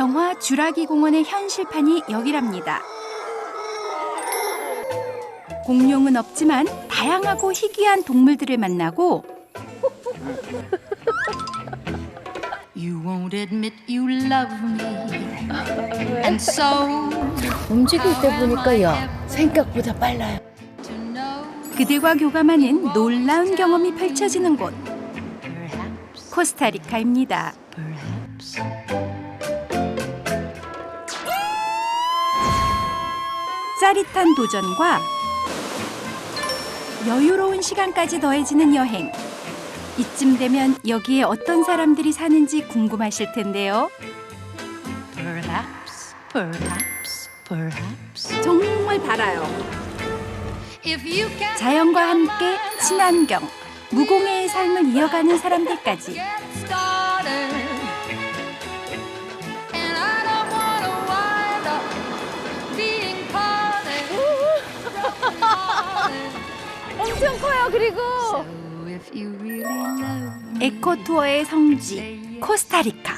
영화 주라기 공원의 현실판이 여기랍니다. 공룡은 없지만 다양하고 희귀한 동물들을 만나고 You won't admit you love me, and so 움직일 때 보니까 야 생각보다 빨라요. to know 그들과 교감하는 놀라운 경험이 펼쳐지는 곳 perhaps, 코스타리카입니다. perhaps. 짜릿한 도전과 여유로운 시간까지 더해지는 여행. 이쯤 되면 여기에 어떤 사람들이 사는지 궁금하실 텐데요. Perhaps, perhaps, perhaps. 정말 달아요. If you can 자연과 함께 친환경, 무공해의 삶을 이어가는 사람들까지 get started, and I don't wanna wind up being parted. 엄청 커요. 그리고 So if you really love me, 에코투어의 성지 코스타리카.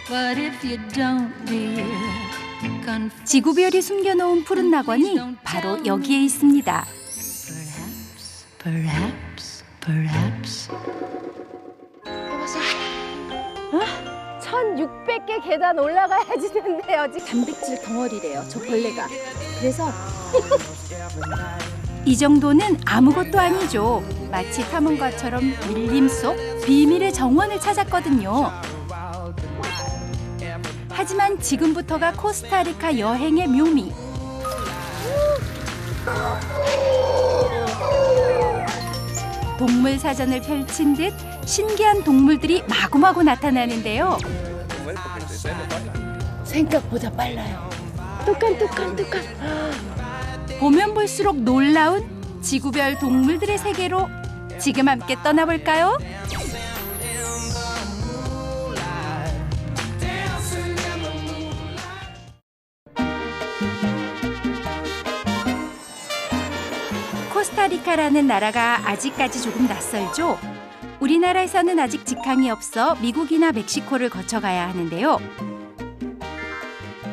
but if you don't, dear, confess. 지구별이 숨겨놓은 푸른 낙원이 바로 여기에 있습니다. Perhaps, perhaps, perhaps. 1600개 계단 올라가야지 된대요. 단백질 덩어리래요. 저 벌레가. 그래서 이 정도는 아무것도 아니죠. 마치 탐험가처럼 밀림 속 비밀의 정원을 찾았거든요. 하지만 지금부터가 코스타리카 여행의 묘미. 동물 사전을 펼친 듯 신기한 동물들이 마구마구 나타나는데요. 생각보다 빨라요. 뚜깐뚜깐. 보면 볼수록 놀라운 지구별 동물들의 세계로 지금 함께 떠나볼까요? 코스타리카라는 나라가 아직까지 조금 낯설죠. 우리나라에서는 아직 직항이 없어 미국이나 멕시코를 거쳐가야 하는데요.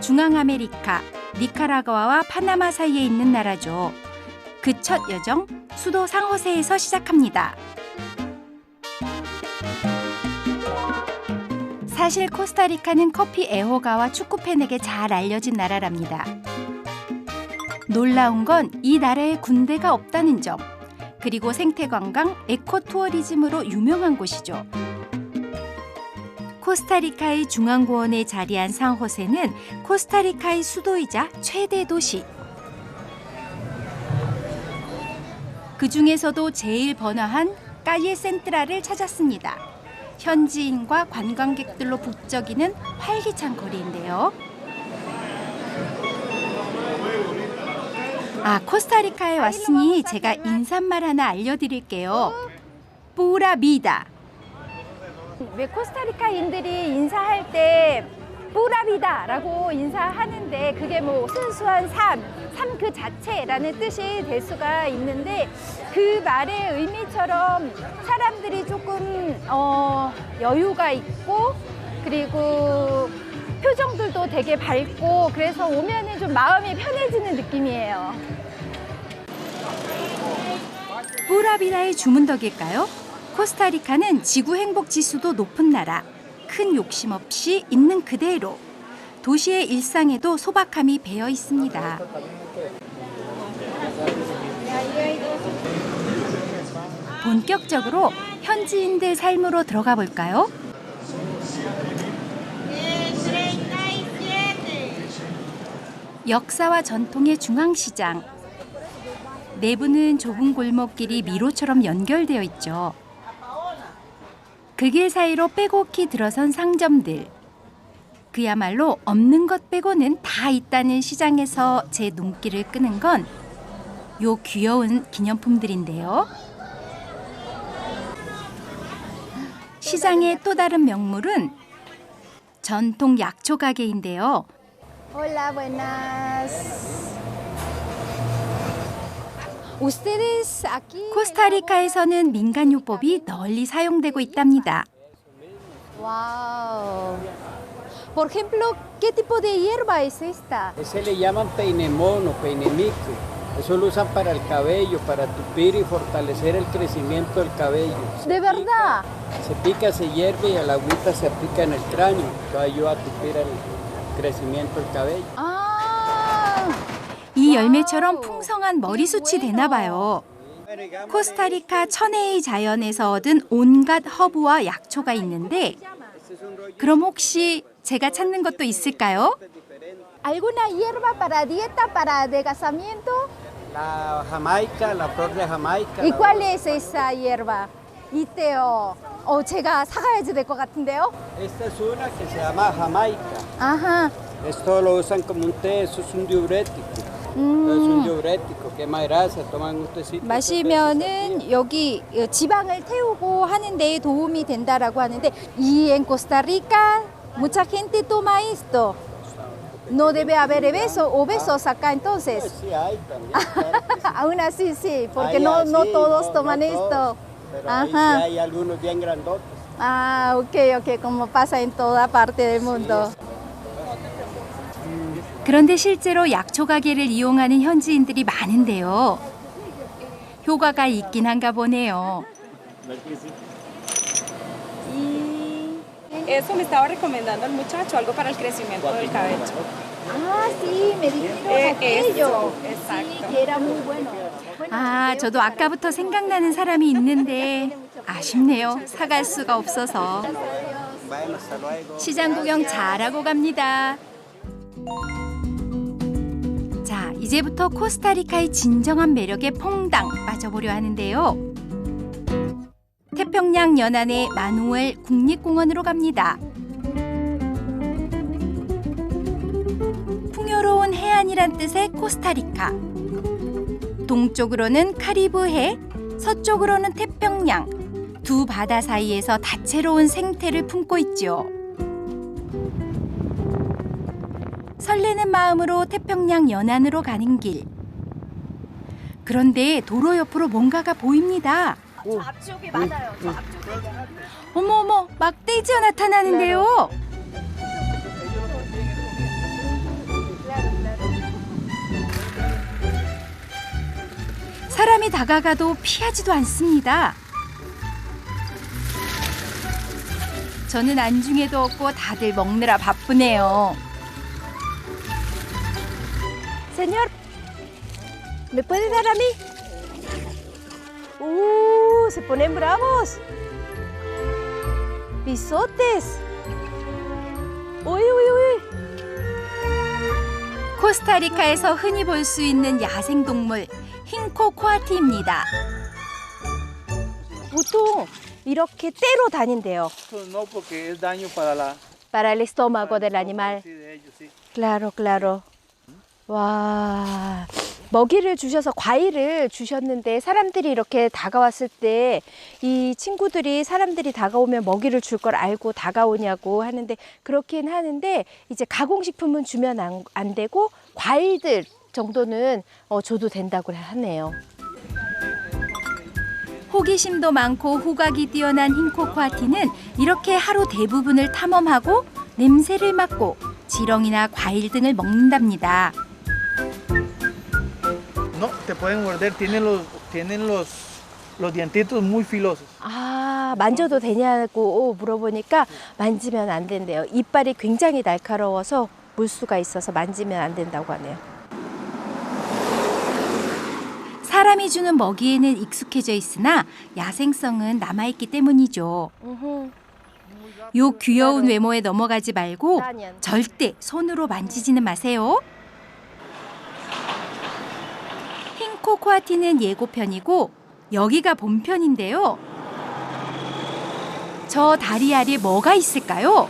중앙아메리카, 니카라과와 파나마 사이에 있는 나라죠. 그 첫 여정, 수도 상호세에서 시작합니다. 사실 코스타리카는 커피 애호가와 축구 팬에게 잘 알려진 나라랍니다. 놀라운 건 이 나라에 군대가 없다는 점, 그리고 생태관광, 에코투어리즘으로 유명한 곳이죠. 코스타리카의 중앙고원에 자리한 상호세는 코스타리카의 수도이자 최대 도시. 그 중에서도 제일 번화한 까예 센트랄을 찾았습니다. 현지인과 관광객들로 북적이는 활기찬 거리인데요. 코스타리카에 왔으니 제가 인사말 하나 알려드릴게요. 뿌라비다. 왜 코스타리카인들이 인사할 때 뿌라비다라고 인사하는데 그게 뭐 순수한 삶 그 자체라는 뜻이 될 수가 있는데 그 말의 의미처럼 사람들이 조금 여유가 있고 그리고 표정들도 되게 밝고 그래서 오면은 좀 마음이 편해지는 느낌이에요. 뿌라비다의 주문덕일까요? 코스타리카는 지구 행복 지수도 높은 나라. 큰 욕심 없이 있는 그대로. 도시의 일상에도 소박함이 배어 있습니다. 본격적으로 현지인들 삶으로 들어가 볼까요? 역사와 전통의 중앙시장. 내부는 좁은 골목길이 미로처럼 연결되어 있죠. 그 길 사이로 빼곡히 들어선 상점들. 그야말로 없는 것 빼고는 다 있다는 시장에서 제 눈길을 끄는 건 요 귀여운 기념품들인데요. 시장의 또 다른 명물은 전통 약초 가게인데요. Hola, buenas. Ustedes aquí 코스타리카에서는 민간요법이 널리 사용되고 있답니다. 와우. Por ejemplo, ¿qué tipo de hierba es esta? Ese le llaman peine mono, peine micro. Eso lo usan para el cabello, para tupir y fortalecer el crecimiento del cabello. ¿De verdad? Se pica, se hierve y a la agüita se aplica en el cráneo. Eso ayuda a tupir el crecimiento del cabello. 아, 이 열매처럼 풍성한 머리숱이 되나 봐요. 코스타리카 천혜의 자연에서 얻은 온갖 허브와 약초가 있는데 그럼 혹시 제가 찾는 것도 있을까요? ¿alguna hierba para dieta, para adelgazamiento? La jamaica, la flor de jamaica. ¿Y cuál es esa hierba? 있대요. 제가 사가야지 될 것 같은데요? Esta es una que se llama jamaica. 아하. Esto lo usan como un té, eso es un diurético. Es un diurético, quema grasa, toman un tecito. 마시면은 여기 지방을 태우고 하는 데 도움이 된다라고 하는데 y en Costa Rica mucha gente toma esto. No debe haber obesos acá entonces. Pues sí hay también. Claro que sí. Aún así sí, porque Hay no así, todos toman no esto. todos, pero ahí sí Ajá. hay algunos bien grandotes. Ah, ok, como pasa en toda parte del mundo. 그런데 실제로 약초 가게를 이용하는 현지인들이 많은데요. 효과가 있긴 한가 보네요. Eso me estaba recomendando el muchacho, algo para el crecimiento del cabello. Ah, sí, me dijeron aquello. Eso, exacto. Sí, que era muy bueno. 아, 저도 아까부터 생각나는 사람이 있는데 아쉽네요. 사갈 수가 없어서. Bueno, hasta luego. 시장 구경 잘하고 갑니다. 자, 이제부터 코스타리카의 진정한 매력에 퐁당 빠져보려 하는데요. 태평양 연안의 마누엘 국립공원으로 갑니다. 풍요로운 해안이란 뜻의 코스타리카. 동쪽으로는 카리브해, 서쪽으로는 태평양. 두 바다 사이에서 다채로운 생태를 품고 있죠. 설레는 마음으로 태평양 연안으로 가는 길. 그런데 도로 옆으로 뭔가가 보입니다. 저 앞쪽에 맞아요. 저 앞쪽에. 어머, 막대지가 나타나는데요. 사람이 다가가도 피하지도 않습니다. 저는 안중에도 없고 다들 먹느라 바쁘네요. Señor, ¿me puede dar a mí? Se ponen bravos. Bisotes. Uy. 코스타리카에서 흔히 볼 수 있는 야생동물 흰코 코아티입니다. 보통 이렇게 떼로 다닌대요. No, porque es daño Para el estómago del animal. de ellos, sí. Claro. 와, 먹이를 주셔서 과일을 주셨는데 사람들이 이렇게 다가왔을 때 이 친구들이 사람들이 다가오면 먹이를 줄 걸 알고 다가오냐고 하는데 그렇긴 하는데 이제 가공식품은 주면 안 되고 과일들 정도는 줘도 된다고 하네요. 호기심도 많고 후각이 뛰어난 흰코 코아티는 이렇게 하루 대부분을 탐험하고 냄새를 맡고 지렁이나 과일 등을 먹는답니다. No, te pueden morder, tienen los dientitos muy filosos. 아, 만져도 되냐고 물어보니까 만지면 안 된대요. 이빨이 굉장히 날카로워서 물수가 있어서 만지면 안 된다고 하네요. 사람이 주는 먹이에는 익숙해져 있으나 야생성은 남아있기 때문이죠. 요 귀여운 외모에 넘어가지 말고 절대 손으로 만지지는 마세요. 흰코 코아티는 예고편이고 여기가 본편인데요. 저 다리 아래 뭐가 있을까요?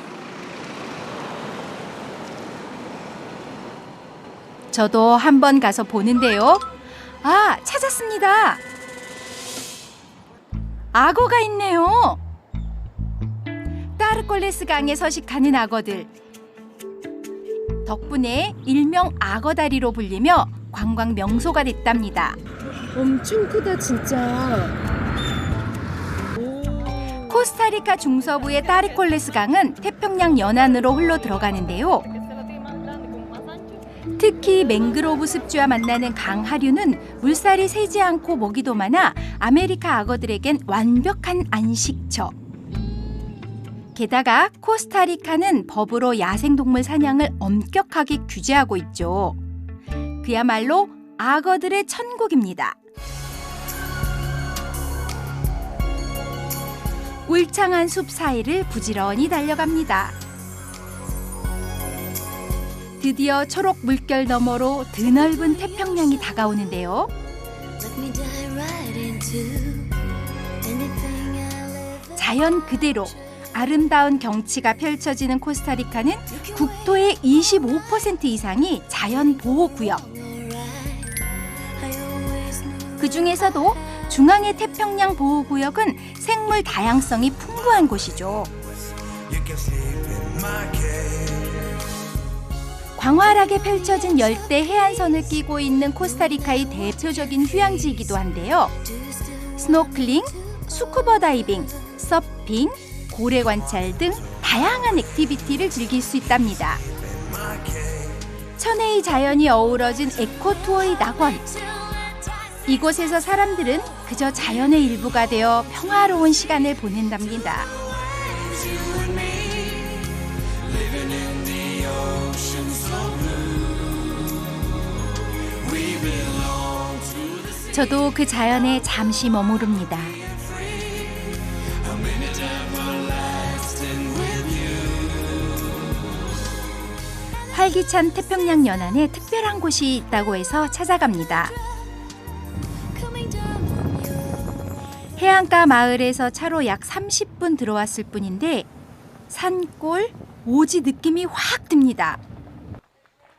저도 한번 가서 보는데요. 아, 찾았습니다. 악어가 있네요. 따르콜레스 강에 서식하는 악어들. 덕분에 일명 악어다리로 불리며 관광 명소가 됐답니다. 엄청 크다 진짜. 코스타리카 중서부의 따리콜레스 강은 태평양 연안으로 흘러 들어가는데요. 특히 맹그로브 습지와 만나는 강 하류는 물살이 새지 않고 먹이도 많아 아메리카 악어들에겐 완벽한 안식처. 게다가 코스타리카는 법으로 야생동물 사냥을 엄격하게 규제하고 있죠. 그야말로 악어들의 천국입니다. 울창한 숲 사이를 부지런히 달려갑니다. 드디어 초록 물결 너머로 드넓은 태평양이 다가오는데요. 자연 그대로 아름다운 경치가 펼쳐지는 코스타리카는 국토의 25% 이상이 자연 보호구역. 그 중에서도 중앙의 태평양 보호구역은 생물 다양성이 풍부한 곳이죠. 광활하게 펼쳐진 열대 해안선을 끼고 있는 코스타리카의 대표적인 휴양지이기도 한데요. 스노클링, 스쿠버 다이빙, 서핑, 고래 관찰 등 다양한 액티비티를 즐길 수 있답니다. 천혜의 자연이 어우러진 에코투어의 낙원. 이곳에서 사람들은 그저 자연의 일부가 되어 평화로운 시간을 보낸답니다. 저도 그 자연에 잠시 머무릅니다. 활기찬 태평양 연안에 특별한 곳이 있다고 해서 찾아갑니다. 해안가 마을에서 차로 약 30분 들어왔을 뿐인데 산골, 오지 느낌이 확 듭니다.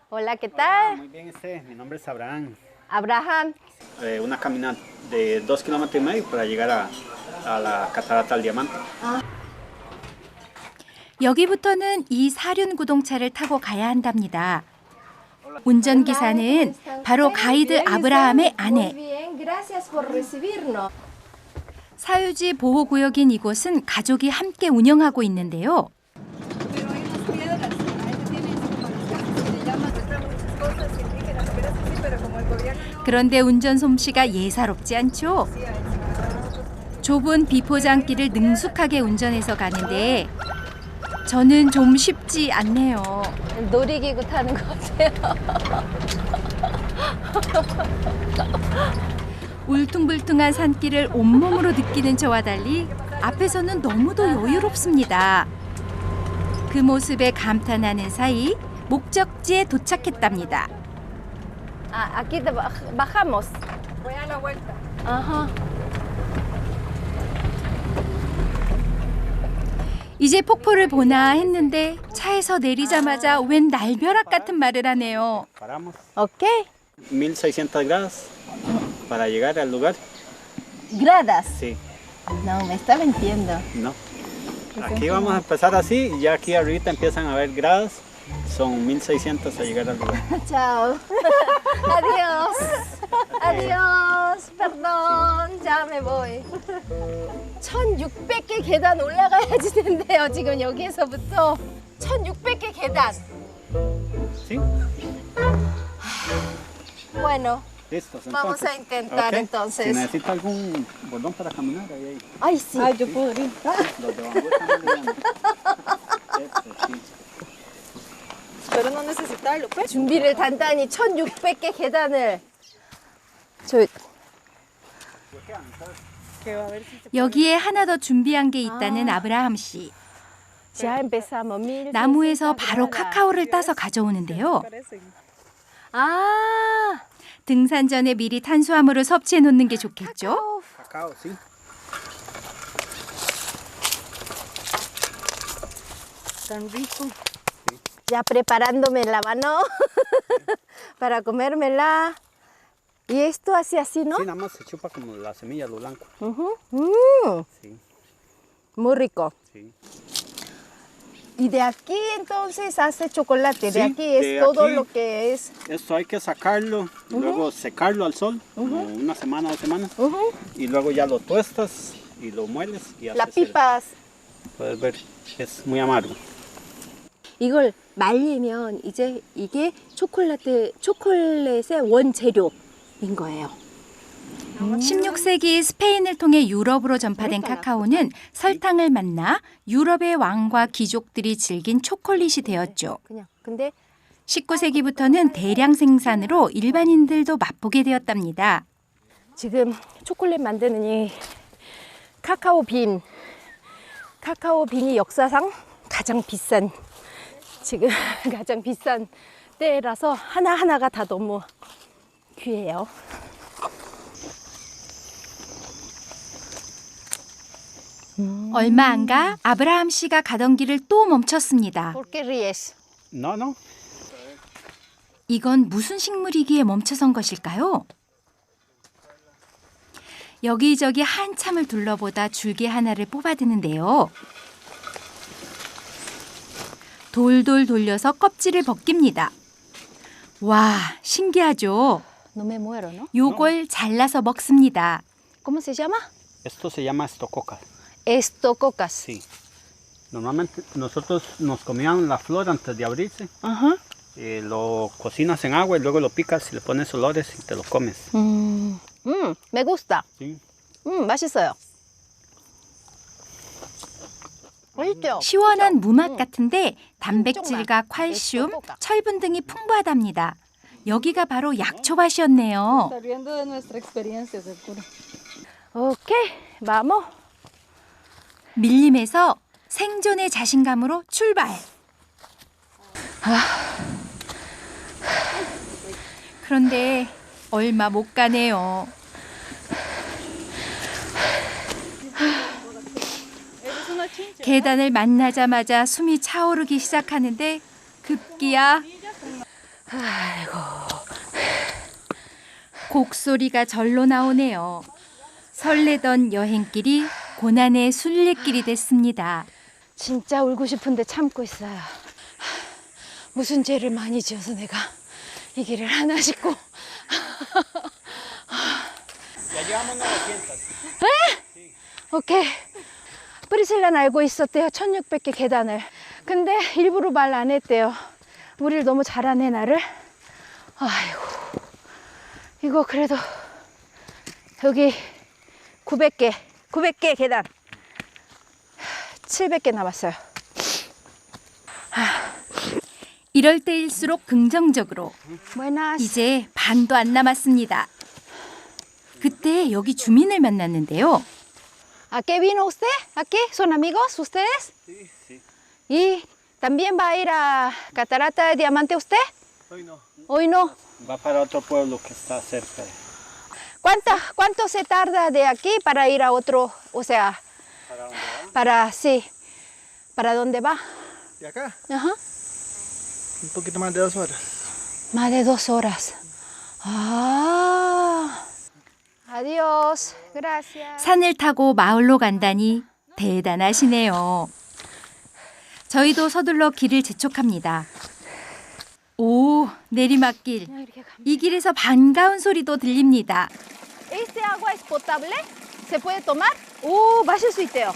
Hola, ¿qué tal? Muy bien, mi nombre es Abraham. Abraham. Una caminata de 2,5 kilómetros para llegar a la catarata del Diamante. 여기부터는 이 사륜 구동차를 타고 가야 한답니다. 운전기사는 바로 가이드 아브라함의 아내. 사유지 보호구역인 이곳은 가족이 함께 운영하고 있는데요. 그런데 운전 솜씨가 예사롭지 않죠. 좁은 비포장길을 능숙하게 운전해서 가는데 저는 좀 쉽지 않네요. 놀이기구 타는 것 같아요. 울퉁불퉁한 산길을 온몸으로 느끼는 저와 달리 앞에서는 너무도 여유롭습니다. 그 모습에 감탄하는 사이 목적지에 도착했답니다. 아, aquí bajamos. Voy a la vuelta. 아하. 이제 폭포를 보나 했는데 차에서 내리자마자 웬 날벼락 같은 말을 하네요. Paramos. 오케이. 1600 grados para llegar al lugar. Gradas. Sí, No, me está mintiendo. no. Aquí vamos a empezar así y ya aquí ahorita empiezan a haber grados. Son 1600 a llegar al lugar. Chao. Adiós. Adiós. Perdón. Ya me voy. 1600개 계단 올라가야지 된대요. 지금 여기에서부터 1600개 계단. ¿Sí? Bueno. Listos. Vamos entonces. a intentar, Ok. entonces. Si necesita algún bordón para caminar, ahí hay. Ay, sí. Ay, yo podría. Los de bambú están muy grandes. Sí. Espero no necesitarlo, pues. 준비를 단단히 1600개 계단을 저 Que va a ver si se 여기에 하나 더 준비한 게 있다는 아브라함 씨. Ya empezamos. 나무에서 바로 카카오를 따서 가져오는데요. parecen. 아, 등산 전에 미리 탄수화물을 섭취해 놓는 게 좋겠죠? Cacao, sí. Tan rico. ya preparándome la mano para comérmela. Y esto hace así, ¿no? Sí, nada más se chupa como la semilla, lo blanco. Ujú. Sí, Muy rico. sí. Y de aquí entonces hace chocolate. De Sí, aquí es de todo aquí. lo que es. Esto hay que sacarlo, y luego secarlo al sol, como una semana, 2 semanas, y luego ya lo tuestas y lo mueles y haces La pipas. puedes ver, es muy amargo. 이걸 말리면 이제 이게 초콜릿의 원재료인 거예요. 16세기 스페인을 통해 유럽으로 전파된 카카오는 설탕을 만나 유럽의 왕과 귀족들이 즐긴 초콜릿이 되었죠. 그냥 근데 19세기부터는 대량 생산으로 일반인들도 맛보게 되었답니다. 지금 초콜릿 만드는 이 카카오 빈이 역사상 가장 비싼 때라서 하나하나가 다 너무 귀해요. 얼마 안 가 아브라함 씨가 가던 길을 또 멈췄습니다. ¿Por qué ríes? No, no. 이건 무슨 식물이기에 멈춰선 것일까요? 여기저기 한참을 둘러보다 줄기 하나를 뽑아드는데요. 돌돌 돌려서 껍질을 벗깁니다. 와, 신기하죠? No me muero, ¿no? 요걸 잘라서 먹습니다. ¿Cómo se llama? Esto se llama estococa. Estococas. Sí. Normalmente nosotros nos comíamos la flor antes de abrirse. Ajá. Lo cocinas en agua y luego lo picas y le pones olores y te lo comes. me gusta. Sí. 맛있어요. 맛있죠? 시원한 무맛 같은데 단백질과 칼슘, 철분 등이 풍부하답니다. 여기가 바로 약초밭이었네요. Sabiendo de nuestra experiencia, seguro. 오케이, vamos. 밀림에서 생존의 자신감으로 출발. 그런데 얼마 못 가네요. 계단을 만나자마자 숨이 차오르기 시작하는데 급기야 곡소리가 절로 나오네요. 설레던 여행길이 고난의 순례길이 됐습니다. 진짜 울고 싶은데 참고 있어요. 무슨 죄를 많이 지어서 내가 이 길을 하나 싶고. 오케이. 프리실라는 알고 있었대요. 1600개 계단을. 근데 일부러 말 안 했대요. 우리를 너무 잘하네, 나를. 아이고. 이거 그래도 여기 900개 계단. 700개 남았어요. 이럴 때일수록 긍정적으로. Buenas. 이제 반도 안 남았습니다. 그때 여기 주민을 만났는데요. ¿A qué vino usted? ¿A qué? ¿Son amigos ustedes? Sí, sí. ¿Y también va a ir a Catarata de Diamante usted? Hoy no. Hoy no. Va para otro pueblo que está cerca. ¿Cuánto se tarda de aquí para ir a otro? O sea, ¿Para dónde va? sí. ¿Para dónde va? ¿De acá? Ajá. Un poquito más de 2 horas. Más de 2 horas. Ah. Adiós. Gracias. 산을 타고 마을로 간다니 대단하시네요. 저희도 서둘러 길을 재촉합니다. 오, 내리막길. 이 길에서 반가운 소리도 들립니다. ¿Este agua es potable? ¿Se puede tomar? 오, 마실 수 있대요.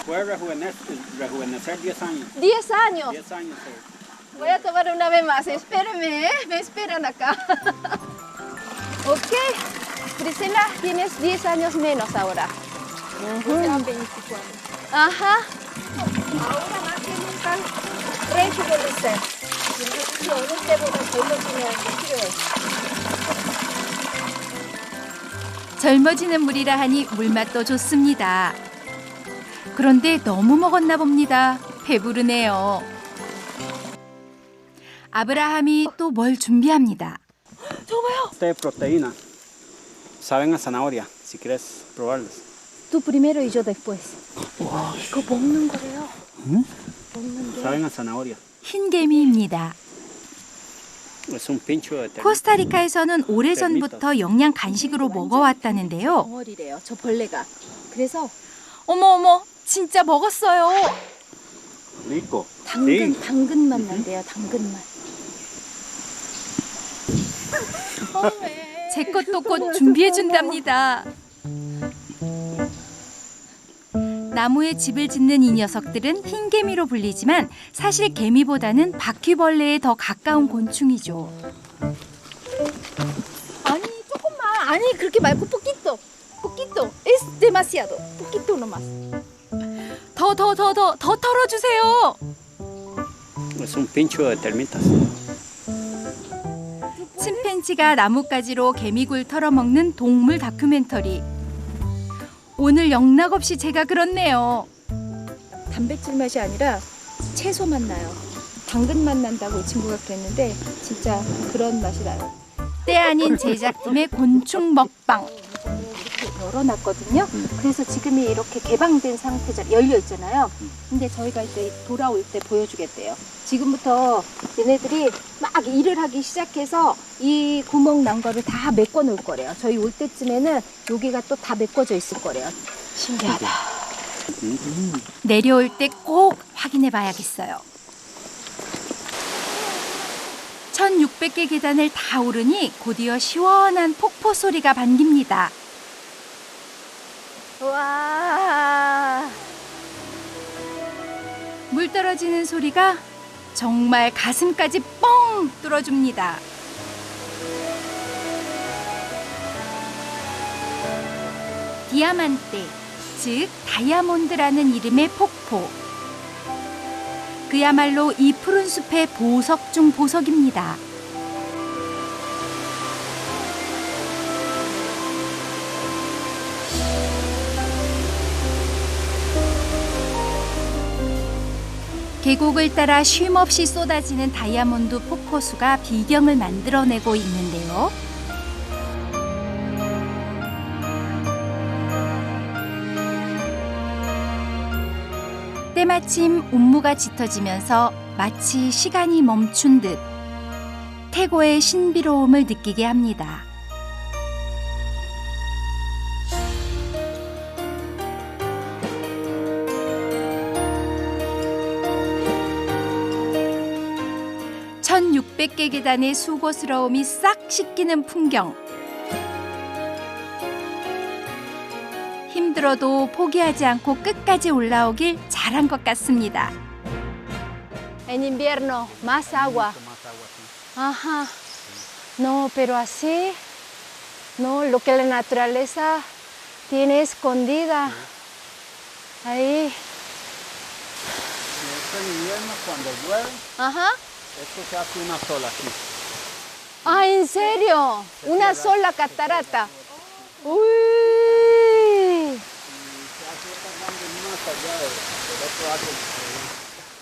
Puede rejuvenecer 10 años. 10 años. 10 años. Voy a tomar una vez más. Espérenme, ¿eh? Me esperan acá. Ok. Priscila, tienes 10 años menos ahora. Era 24. Ajá. Ahora más que nunca rejuvenecer. 이 어느 때보다 젊어지면 필요해. 젊어지는 물이라 하니 물맛도 좋습니다. 그런데 너무 먹었나 봅니다. 배부르네요. 아브라함이 또 뭘 준비합니다. Té de proteína. Saben a zanahoria, si quieres probarlos. Tú primero y yo después. 이거 먹는 거래요. Saben a zanahoria. 흰개미입니다. Es un pincho de ternera. 코스타리카에서는 오래전부터 영양 간식으로 먹어왔다는데요. 덩어리래요. 저 벌레가. 그래서 어머, 진짜 먹었어요. Rico. 당근 맛 난대요. 당근 맛. 제 것도 곧 준비해 준답니다. 나무에 집을 짓는 이 녀석들은 흰개미로 불리지만 사실 개미보다는 바퀴벌레에 더 가까운 곤충이죠. 아니 조금만. 아니 그렇게 말고 poquito. poquito. es demasiado. poquito nomás. 더 털어주세요. Es un pincho de termitas. 침팬지가 나뭇가지로 개미굴 털어먹는 동물 다큐멘터리. 오늘 영락없이 제가 그렇네요. 단백질 맛이 아니라 채소 맛 나요. 당근 맛 난다고 이 친구가 그랬는데 진짜 그런 맛이 나요. 때 아닌 제작팀의 곤충 먹방. 이렇게 열어놨거든요. 그래서 지금이 이렇게 개방된 상태죠. 열려 있잖아요. 근데 저희가 이제 돌아올 때 보여주겠대요. 지금부터 얘네들이 막 일을 하기 시작해서 이 구멍 난 거를 다 메꿔 놓을 거래요. 저희 올 때쯤에는 여기가 또 다 메꿔져 있을 거래요. 신기하다. 내려올 때 꼭 확인해 봐야겠어요. 1600개 계단을 다 오르니 곧이어 시원한 폭포 소리가 반깁니다. 와. 물 떨어지는 소리가 정말 가슴까지 뻥 뚫어줍니다. 디아만테, 즉 다이아몬드라는 이름의 폭포. 그야말로 이 푸른 숲의 보석 중 보석입니다. 계곡을 따라 쉼없이 쏟아지는 다이아몬드 폭포수가 비경을 만들어내고 있는데요. 때마침 운무가 짙어지면서 마치 시간이 멈춘 듯 태고의 신비로움을 느끼게 합니다. (1600개) 계단의 수고스러움이 싹 씻기는 풍경. 힘들어도 포기하지 않고 끝까지 올라오길 잘한 것 같습니다. En invierno, más agua. Ajá. No, pero así, no, lo que la naturaleza tiene escondida. Ahí. Este invierno cuando llueve, Ajá. esto se hace una sola aquí. Ah, ¿en serio? Una sola catarata. Uy.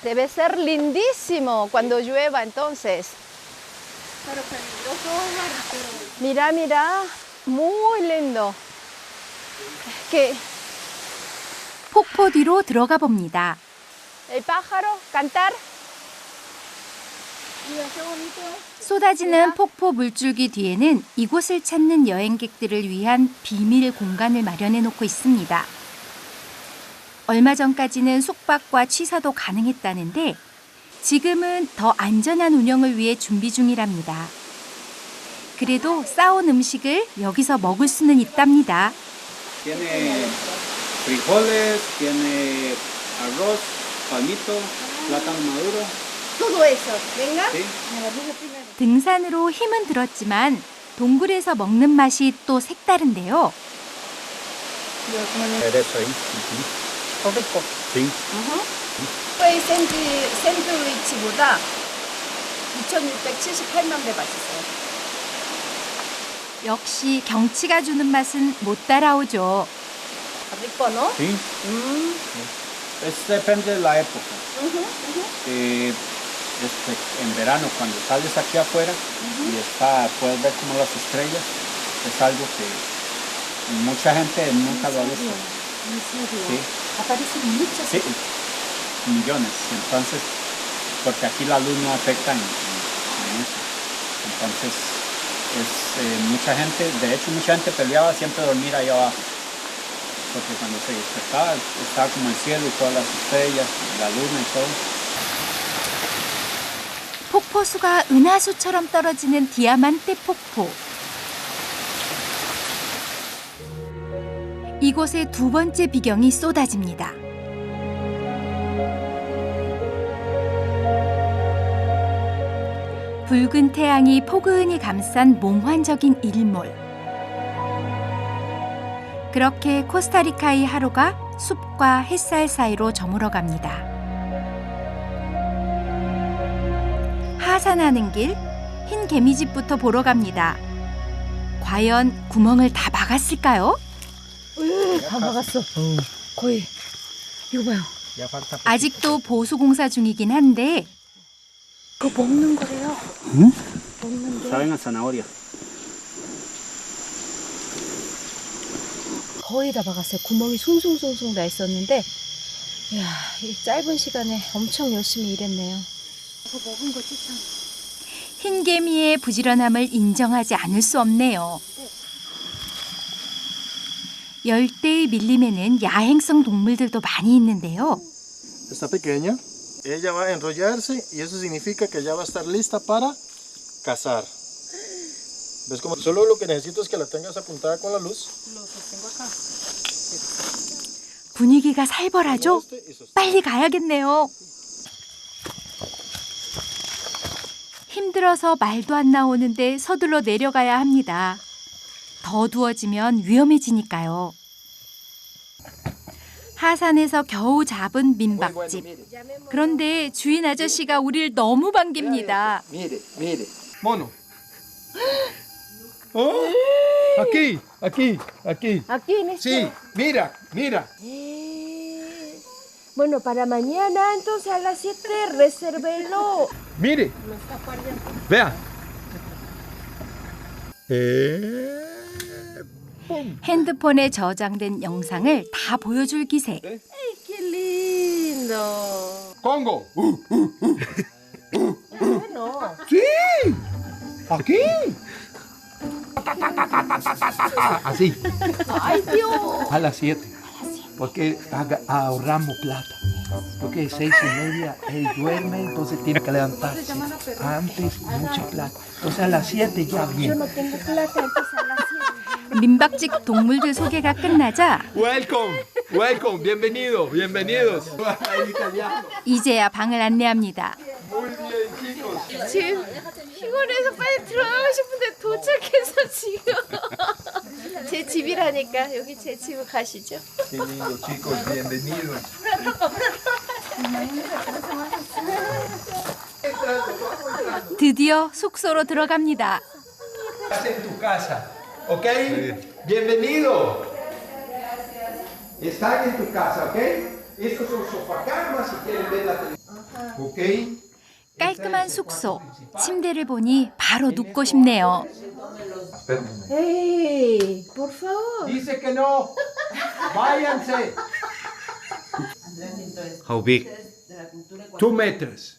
Debe ser lindísimo cuando llueva entonces. Pero peligroso. Mira, mira, muy lindo. Que 폭포 뒤로 들어가 봅니다. el pájaro cantar. 쏟아지는 폭포 물줄기 뒤에는 이곳을 찾는 여행객들을 위한 비밀 공간을 마련해 놓고 있습니다. 얼마 전까지는 숙박과 취사도 가능했다는데 지금은 더 안전한 운영을 위해 준비 중이랍니다. 그래도 싸온 음식을 여기서 먹을 수는 있답니다. Tiene frijoles, tiene arroz, palmito, plátano maduro. Todo eso, venga. ¿Sí? 등산으로 힘은 들었지만 동굴에서 먹는 맛이 또 색다른데요. Aderezo ahí. rico. Sí. 저희 샌드위치보다 2,678만 배 맛있어요. 역시 경치가 주는 맛은 못 따라오죠. rico, ¿no? Sí. Depende de la época. En verano, cuando sales aquí afuera y puedes ver como las estrellas, es algo que mucha gente nunca lo ha visto. ¿En serio? Sí. Aparecen muchas. Sí, millones. Entonces, porque aquí la luz no afecta en eso. Entonces, mucha gente, de hecho mucha gente peleaba siempre dormir ahí abajo. Porque cuando se despertaba, estaba como el cielo y todas las estrellas, la luna y todo. 폭포수가 은하수처럼 떨어지는 디아만테 폭포. 이곳에 두 번째 비경이 쏟아집니다. 붉은 태양이 포근히 감싼 몽환적인 일몰. 그렇게 코스타리카의 하루가 숲과 햇살 사이로 저물어 갑니다. 하산하는 길, 흰 개미집부터 보러 갑니다. 과연 구멍을 다 막았을까요? 다 막았어. 거의. 이거 봐요. 아직도 보수공사 중이긴 한데 그거 먹는 거래요. ¿Mm? 먹는데 Saben a zanahoria. 거의 다 막았어요. 구멍이 숭숭숭숭 나 있었는데, 이야, 이 짧은 시간에 엄청 열심히 일했네요. 그거 먹은 거지 참. 흰개미의 부지런함을 인정하지 않을 수 없네요. 열대의 밀림에는 야행성 동물들도 많이 있는데요. Está pequeña, ella va a enrollarse y eso significa que ya va a estar lista para cazar. ¿Ves cómo? Solo lo que necesito es que la tengas apuntada con la luz. 분위기가 살벌하죠? 빨리 가야겠네요. 힘들어서 말도 안 나오는데 서둘러 내려가야 합니다. 더 어두워지면 위험해지니까요. 하산에서 겨우 잡은 민박집. 그런데 주인 아저씨가 우릴 너무 반깁니다. Mire, mire. Mono. Oh, aquí, aquí, aquí. Aquí en este. Sí, mira, mira. Bueno, para mañana, entonces a las 7, resérvelo. Mire. Vea. 핸드폰에 저장된 영상을 다 보여줄 기세. ¡Qué lindo! Congo. Bueno. Sí. Aquí. Así. ¡Ay, Dios! A las 7. Porque ahorramos plata. Porque 6:30 él duerme, entonces tiene que levantarse antes, mucha plata. Entonces a las 7 ya Yo viene. no tengo plata, entonces a las 7. 민박집 동물들 소개가 끝나자 Welcome, welcome, bienvenido, bienvenidos. 이제야 방을 안내합니다. Muy bien, chicos. 지금 피곤해서 빨리 들어가고 싶은데 도착해서 지금 제 집이라니까 여기 제 집으로 가시죠. Qué lindo, chicos, bienvenidos. 드디어 숙소로 들어갑니다. Estás en tu casa, ¿ok? Bienvenido. Están en tu casa, ¿ok? Estos son sofacamas si quieren ver la televisión. ¿Ok? 깔끔한 숙소, 침대를 보니 바로 눕고 싶네요. ¡Ey! ¡Por favor! Dice que no. Váyanse. How big? 2 meters.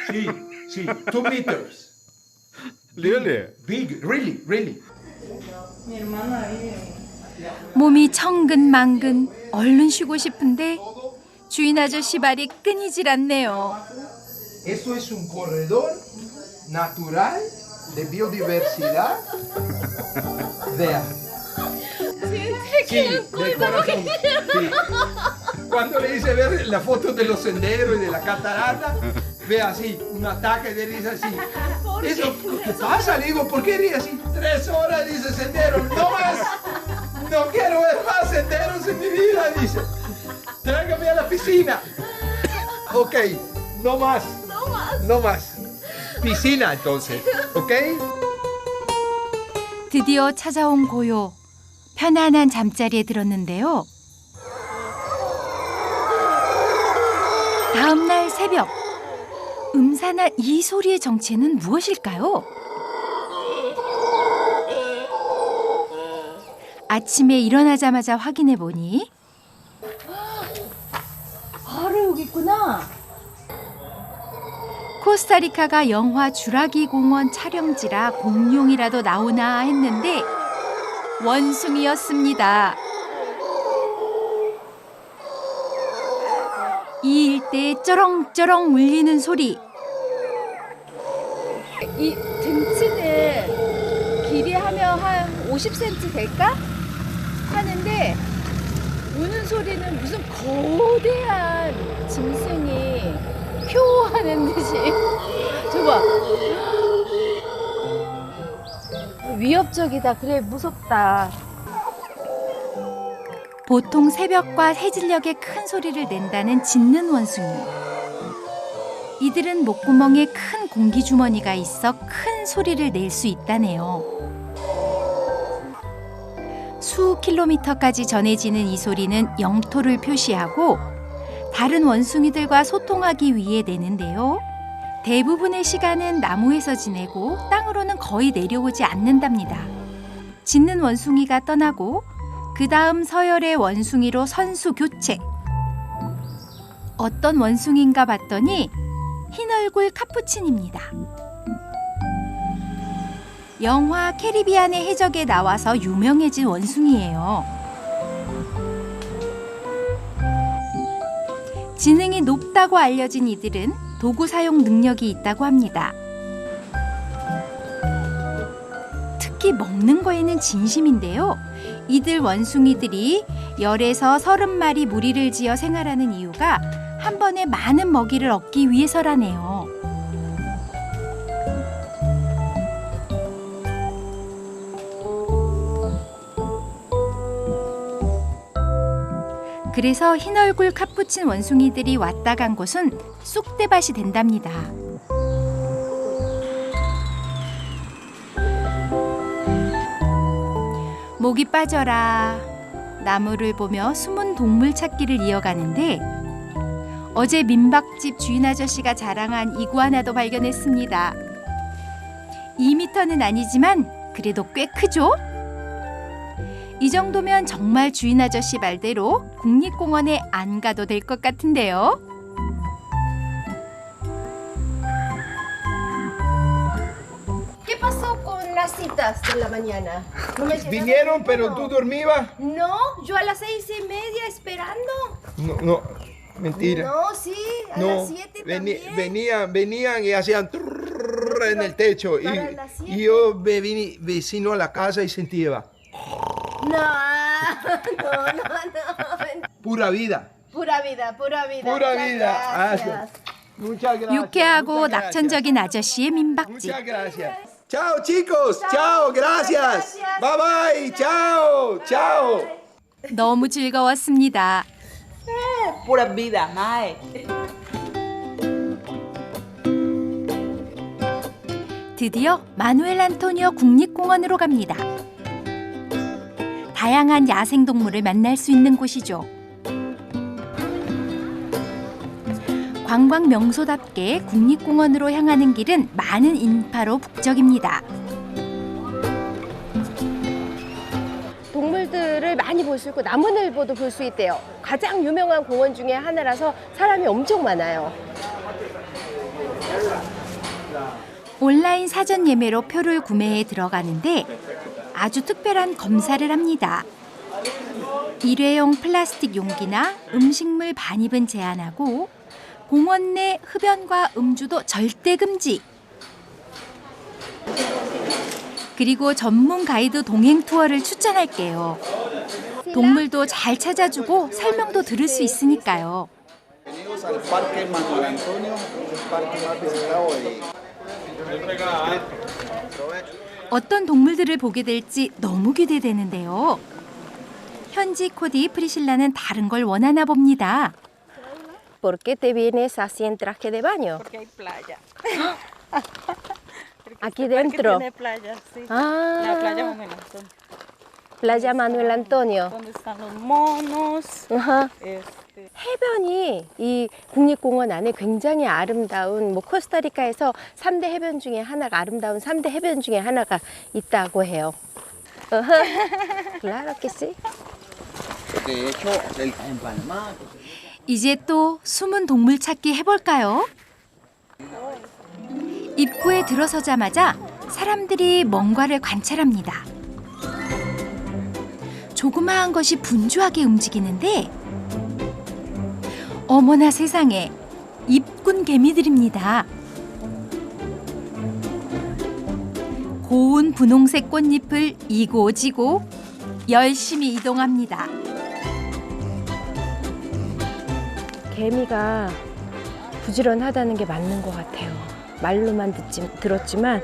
Sí, sí, 2 meters. Really? Big, really, really. 몸이 천근만근 얼른 쉬고 싶은데 주인 아저씨 발이 끊이질 않네요. Eso es un corredor natural de biodiversidad. Vea. Sí, de corazón. Sí. Cuando le hice ver la foto de los senderos y de la catarata, ve así, un ataque de risa así. Eso, ¿qué pasa? Le digo, ¿por qué ríe así? 3 horas, dice senderos, no más. No quiero ver más senderos en mi vida, dice. Tráigame a la piscina. Ok, no más. No más. Piscina entonces, ¿ok? 드디어 찾아온 고요. 편안한 잠자리에 들었는데요. 다음 날 새벽. 음산한 이 소리의 정체는 무엇일까요? 아침에 일어나자마자 확인해 보니 바로 여기 있구나. 코스타리카가 영화 주라기 공원 촬영지라 공룡이라도 나오나 했는데 원숭이였습니다. 이 일대에 쩌렁쩌렁 울리는 소리. 이 등치는 길이 하면 한 50cm 될까? 하는데 우는 소리는 무슨 거대한 짐승이 표하는 듯이. 저봐. 위협적이다. 그래, 무섭다. 보통 새벽과 해질녘에 큰 소리를 낸다는 짖는 원숭이. 이들은 목구멍에 큰 공기 주머니가 있어 큰 소리를 낼 수 있다네요. 수 킬로미터까지 전해지는 이 소리는 영토를 표시하고 다른 원숭이들과 소통하기 위해 내는데요. 대부분의 시간은 나무에서 지내고 땅으로는 거의 내려오지 않는답니다. 짖는 원숭이가 떠나고 그 다음 서열의 원숭이로 선수 교체. 어떤 원숭이인가 봤더니 흰얼굴 카푸친입니다. 영화 캐리비안의 해적에 나와서 유명해진 원숭이예요. 지능이 높다고 알려진 이들은 도구 사용 능력이 있다고 합니다. 특히 먹는 거에는 진심인데요. 이들 원숭이들이 10에서 30마리 무리를 지어 생활하는 이유가 한 번에 많은 먹이를 얻기 위해서라네요. 그래서 흰얼굴 카푸친 원숭이들이 왔다 간 곳은 쑥대밭이 된답니다. 목이 빠져라. 나무를 보며 숨은 동물 찾기를 이어가는데 어제 민박집 주인 아저씨가 자랑한 이구아나도 발견했습니다. 2m는 아니지만 그래도 꽤 크죠? 이 정도면 정말 주인 아저씨 말대로 국립공원에 안 가도 될 것 같은데요. ¿Qué pasó con las citas de la mañana? ¿No me llegaron Vinieron, pero temprano? tú dormibas. No, yo a las 6:30 esperando. No, no, mentira. No, sí, a No, las 7 también. venían y hacían trrr en el techo. Para las 7. Y yo me vine vecino a la casa y sentía No, no. pura vida. Pura vida, pura vida. Pura Muchas vida. gracias. Muchas gracias. 유쾌하고 muchas gracias. 낙천적인 아저씨의 민박집. Muchas gracias. Chao chicos, chao, gracias. Bye bye, chao, chao. 너무 즐거웠습니다. Pura vida, mae. 드디어 마누엘 안토니오 국립공원으로 갑니다. 다양한 야생동물을 만날 수 있는 곳이죠. 관광 명소답게 국립공원으로 향하는 길은 많은 인파로 북적입니다. 동물들을 많이 볼 수 있고 나무늘보도 볼 수 있대요. 가장 유명한 공원 중에 하나라서 사람이 엄청 많아요. 온라인 사전 예매로 표를 구매해 들어가는데 아주 특별한 검사를 합니다. 일회용 플라스틱 용기나 음식물 반입은 제한하고 공원 내 흡연과 음주도 절대 금지. 그리고 전문 가이드 동행 투어를 추천할게요. 동물도 잘 찾아주고 설명도 들을 수 있으니까요. 어떤 동물들을 보게 될지 너무 기대되는데요. 현지 코디 프리실라는 다른 걸 원하나 봅니다. ¿Por qué te vienes así en traje de baño? Porque hay playa. Aquí dentro. Tiene playa, sí. Ah, La playa Manuel Antonio. Playa Manuel Antonio. Donde están los monos. 아하. Este, 해변이 이 국립공원 안에 굉장히 아름다운 코스타리카에서 3대 해변 중에 하나가 아름다운 3대 해변 중에 하나가 있다고 해요. Claro que sí. De hecho, en Panamá. 이제 또 숨은 동물 찾기 해볼까요? 입구에 들어서자마자 사람들이 뭔가를 관찰합니다. 조그마한 것이 분주하게 움직이는데 어머나 세상에 입군 개미들입니다. 고운 분홍색 꽃잎을 이고지고 열심히 이동합니다. 개미가 부지런하다는 게 맞는 것 같아요. 말로만 들었지만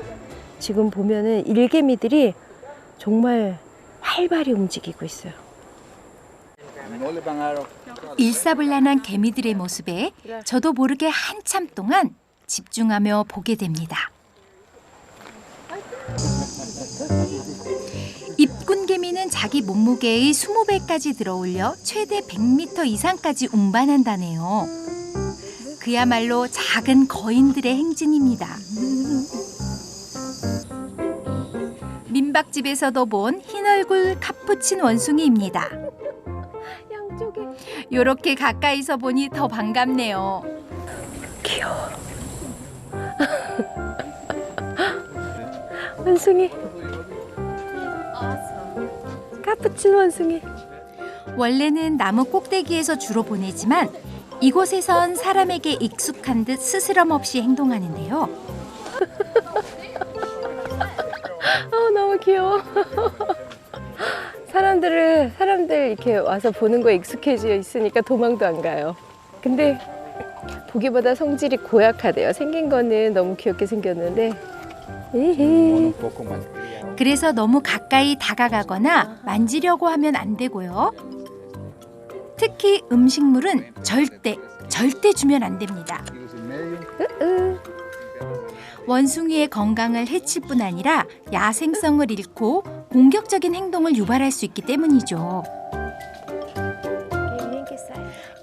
지금 보면은 일개미들이 정말 활발히 움직이고 있어요. 일사불란한 개미들의 모습에 저도 모르게 한참 동안 집중하며 보게 됩니다. 입군개미는 자기 몸무게의 20배까지 들어올려 최대 100m 이상까지 운반한다네요. 그야말로 작은 거인들의 행진입니다. 민박집에서도 본 흰얼굴 카푸친 원숭이입니다. 양쪽에 요렇게 가까이서 보니 더 반갑네요. 귀여워. 원숭이. 카푸친 원숭이. 원래는 나무 꼭대기에서 주로 보내지만 이곳에선 사람에게 익숙한 듯 스스럼 없이 행동하는데요. 너무 귀여워. 사람들 이렇게 와서 보는 거에 익숙해져 있으니까 도망도 안 가요. 근데 보기보다 성질이 고약하대요. 생긴 거는 너무 귀엽게 생겼는데. 그래서 너무 가까이 다가가거나 만지려고 하면 안 되고요. 특히 음식물은 절대 주면 안 됩니다. 원숭이의 건강을 해칠 뿐 아니라 야생성을 잃고 공격적인 행동을 유발할 수 있기 때문이죠.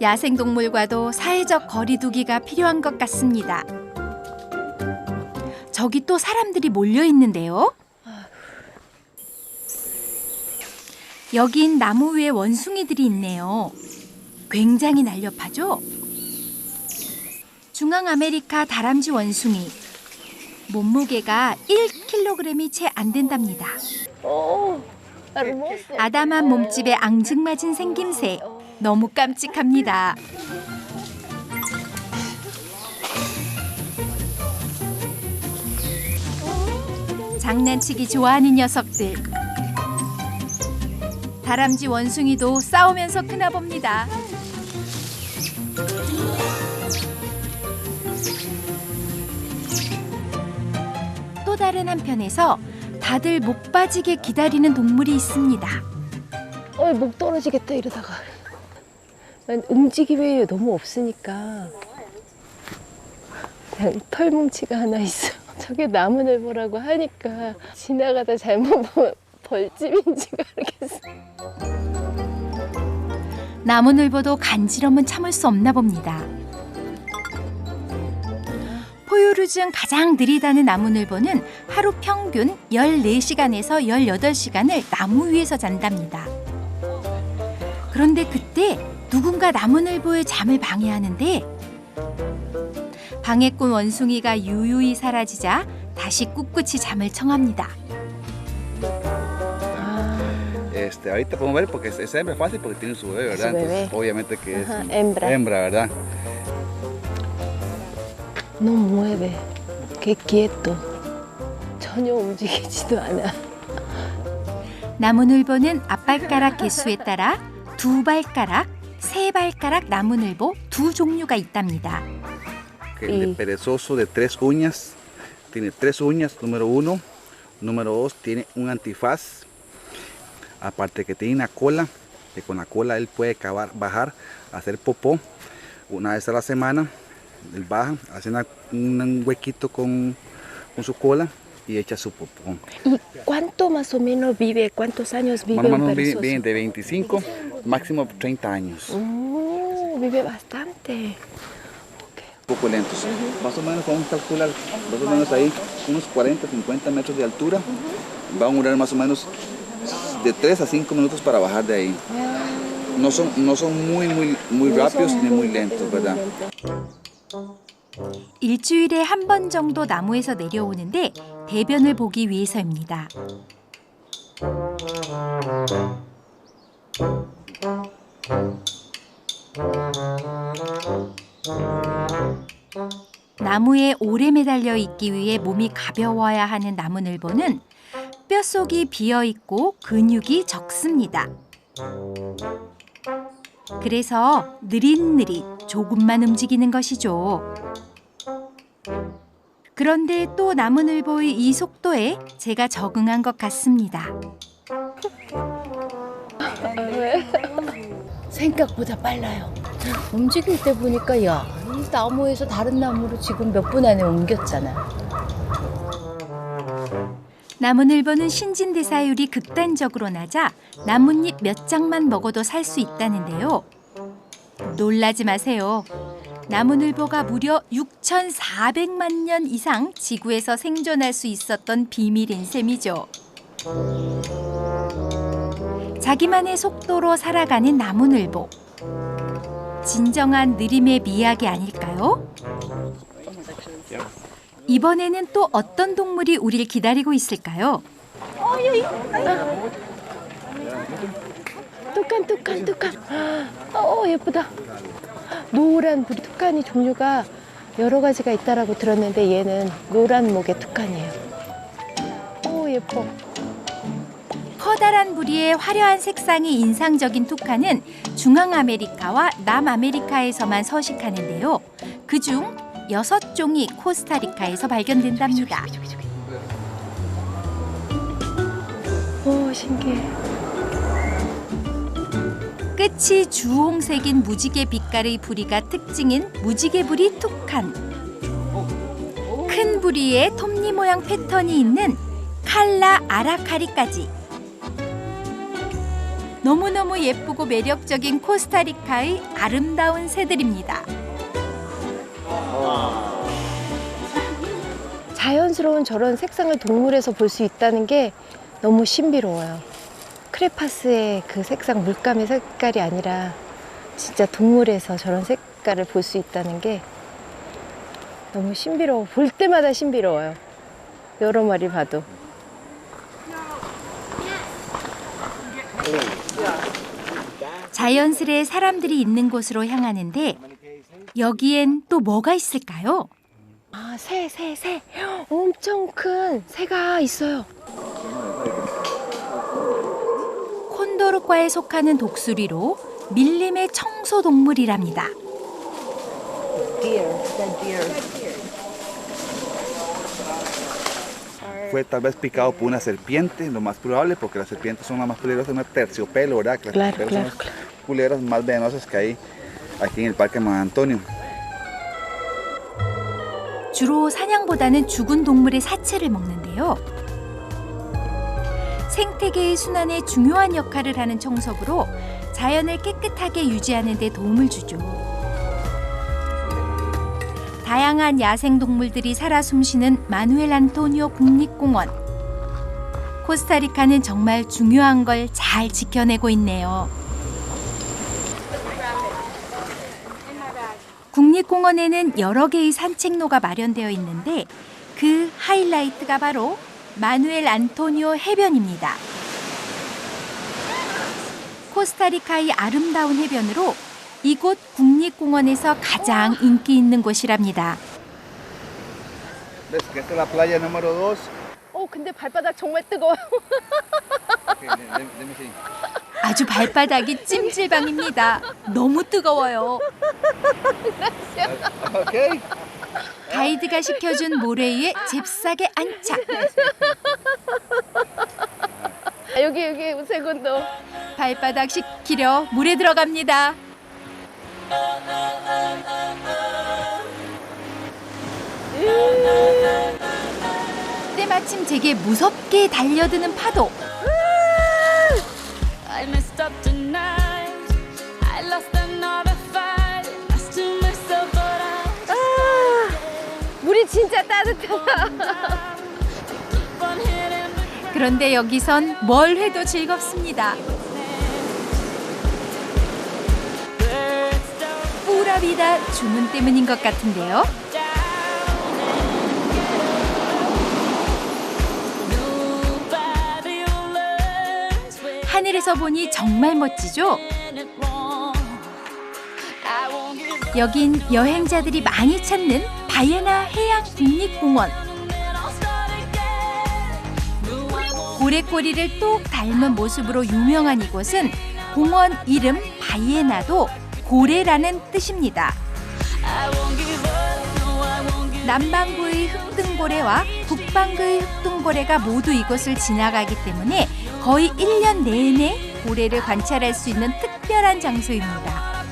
야생동물과도 사회적 거리두기가 필요한 것 같습니다. 저기 또 사람들이 몰려 있는데요. 여긴 나무 위에 원숭이들이 있네요. 굉장히 날렵하죠? 중앙아메리카 다람쥐 원숭이. 몸무게가 1kg이 채 안 된답니다. 아담한 몸집에 앙증맞은 생김새. 너무 깜찍합니다. 장난치기 좋아하는 녀석들. 다람쥐 원숭이도 싸우면서 크나 봅니다. 또 다른 한편에서 다들 목 빠지게 기다리는 동물이 있습니다. 목 떨어지겠다 이러다가. 움직임이 너무 없으니까 그냥 털뭉치가 하나 있어. 저게 나무늘보라고 하니까 지나가다 잘못 보면 벌집인지가 모르겠어. 나무늘보도 간지럼은 참을 수 없나 봅니다. 포유류 중 가장 느리다는 나무늘보는 하루 평균 14시간에서 18시간을 나무 위에서 잔답니다. 그런데 그때 누군가 나무늘보의 잠을 방해하는데 방해꾼 원숭이가 유유히 사라지자 다시 꿋꿋이 잠을 청합니다. Ahorita podemos ver porque es hembra fácil porque tiene su bebé, ¿verdad? Su bebé. Entonces, obviamente que es hembra, ¿verdad? No mueve. Qué quieto. 전혀 움직이지도 않아. 나무늘보는 앞발가락 개수에 따라 2발가락, 3발가락 나무늘보 2종류가 있답니다. El perezoso de 3 uñas, tiene 3 uñas, número 1. Número 2, tiene un antifaz. Aparte que tiene una cola, que con la cola él puede bajar, hacer popó una vez a la semana. Él baja, hace un huequito con su cola y echa su popó. ¿Y cuánto más o menos vive? ¿Cuántos años vive Más o un menos perezoso? viven de 25, máximo 30 años. Vive bastante. Un poco lentos. Más o menos vamos a calcular, más o menos ahí, unos 40, 50 metros de altura. Va a durar más o menos de 3 a 5 minutos para bajar de ahí. No son muy rápidos ni muy lentos, ¿verdad? 일주일에 한 번 정도 나무에서 내려오는데 대변을 보기 위해서입니다. 나무에 오래 매달려 있기 위해 몸이 가벼워야 하는 나무늘보는 뼛속이 비어있고 근육이 적습니다. 그래서 느릿느릿 조금만 움직이는 것이죠. 그런데 또 나무늘보의 이 속도에 제가 적응한 것 같습니다. 생각보다 빨라요. 움직일 때 보니까 이 나무에서 다른 나무로 지금 몇 분 안에 옮겼잖아. 나무늘보는 신진대사율이 극단적으로 낮아 나뭇잎 몇 장만 먹어도 살 수 있다는데요. 놀라지 마세요. 나무늘보가 무려 6,400만 년 이상 지구에서 생존할 수 있었던 비밀인 셈이죠. 자기만의 속도로 살아가는 나무늘보. 진정한 느림의 미학이 아닐까요? 이번에는 또 어떤 동물이 우리를 기다리고 있을까요? 뚜깐. 예쁘다. 노란 뚜까니 종류가 여러 가지가 있다라고 들었는데 얘는 노란 목의 뚜까니예요. 예뻐. 커다란 부리의 화려한 색상이 인상적인 투카는 중앙아메리카와 남아메리카에서만 서식하는데요. 그중 6종이 코스타리카에서 발견된답니다. 신기해. 끝이 주홍색인 무지개 빛깔의 부리가 특징인 무지개부리 투칸. 큰 부리에 톱니 모양 패턴이 있는 칼라 아라카리까지. 너무너무 예쁘고 매력적인 코스타리카의 아름다운 새들입니다. 자연스러운 저런 색상을 동물에서 볼 수 있다는 게 너무 신비로워요. 크레파스의 그 색상, 물감의 색깔이 아니라 진짜 동물에서 저런 색깔을 볼 수 있다는 게 너무 신비로워. 볼 때마다 신비로워요. 여러 마리 봐도. 자연스레 사람들이 있는 곳으로 향하는데 여기엔 또 뭐가 있을까요? 새. 엄청 큰 새가 있어요. 콘도르과에 속하는 독수리로 밀림의 청소동물이랍니다. Fue tal vez picado por una serpiente, lo más probable, porque las serpientes son las más peligrosas, una terciopelo, ¿verdad? Que las terciopelos son las culebras más venenosas que hay aquí en el Parque San Antonio. 주로 사냥보다는 죽은 동물의 사체를 먹는데요. 생태계의 순환에 중요한 역할을 하는 청소부로 자연을 깨끗하게 유지하는 데 도움을 주죠. 다양한 야생동물들이 살아 숨쉬는 마누엘 안토니오 국립공원. 코스타리카는 정말 중요한 걸 잘 지켜내고 있네요. 국립공원에는 여러 개의 산책로가 마련되어 있는데 그 하이라이트가 바로 마누엘 안토니오 해변입니다. 코스타리카의 아름다운 해변으로 이곳 국립공원에서 가장 인기 있는 곳이랍니다. ¿Ves que esta es la playa número 2? 근데 발바닥 정말 뜨거워요. 아주 발바닥이 찜질방입니다. 너무 뜨거워요. Okay. 가이드가 시켜준 모래 위에 잽싸게 안착. 여기 세군도. 발바닥 식히려 물에 들어갑니다. 때마침 제게 무섭게 달려드는 파도. I messed up tonight. I lost another fight. Lost to myself, but 물이 진짜 따뜻하다. keep on hitting the 그런데 여기선 뭘 해도 즐겁습니다. 뿌라비다 주문 때문인 것 같은데요. 하늘에서 보니 정말 멋지죠? 여긴 여행자들이 많이 찾는 바예나 해양 국립공원. 고래꼬리를 똑 닮은 모습으로 유명한 이곳은 공원 이름 바이에나도 고래라는 뜻입니다. 남반구의 흑등고래와 북반구의 흑등고래가 모두 이곳을 지나가기 때문에 거의 1년 내내 고래를 관찰할 수 있는 특별한 장소입니다.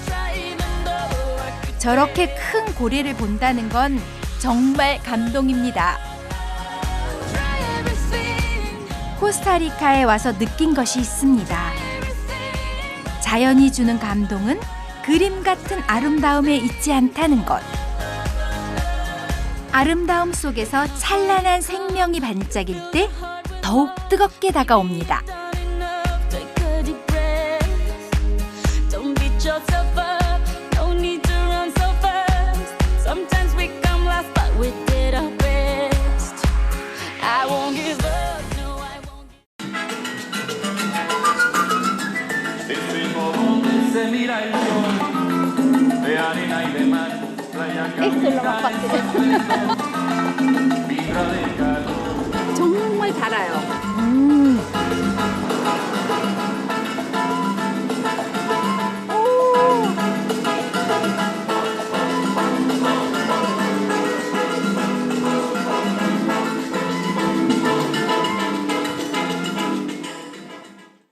저렇게 큰 고래를 본다는 건 정말 감동입니다. 코스타리카에 와서 느낀 것이 있습니다. 자연이 주는 감동은 그림 같은 아름다움에 있지 않다는 것. 아름다움 속에서 찬란한 생명이 반짝일 때 더욱 뜨겁게 다가옵니다. 정말 달아요.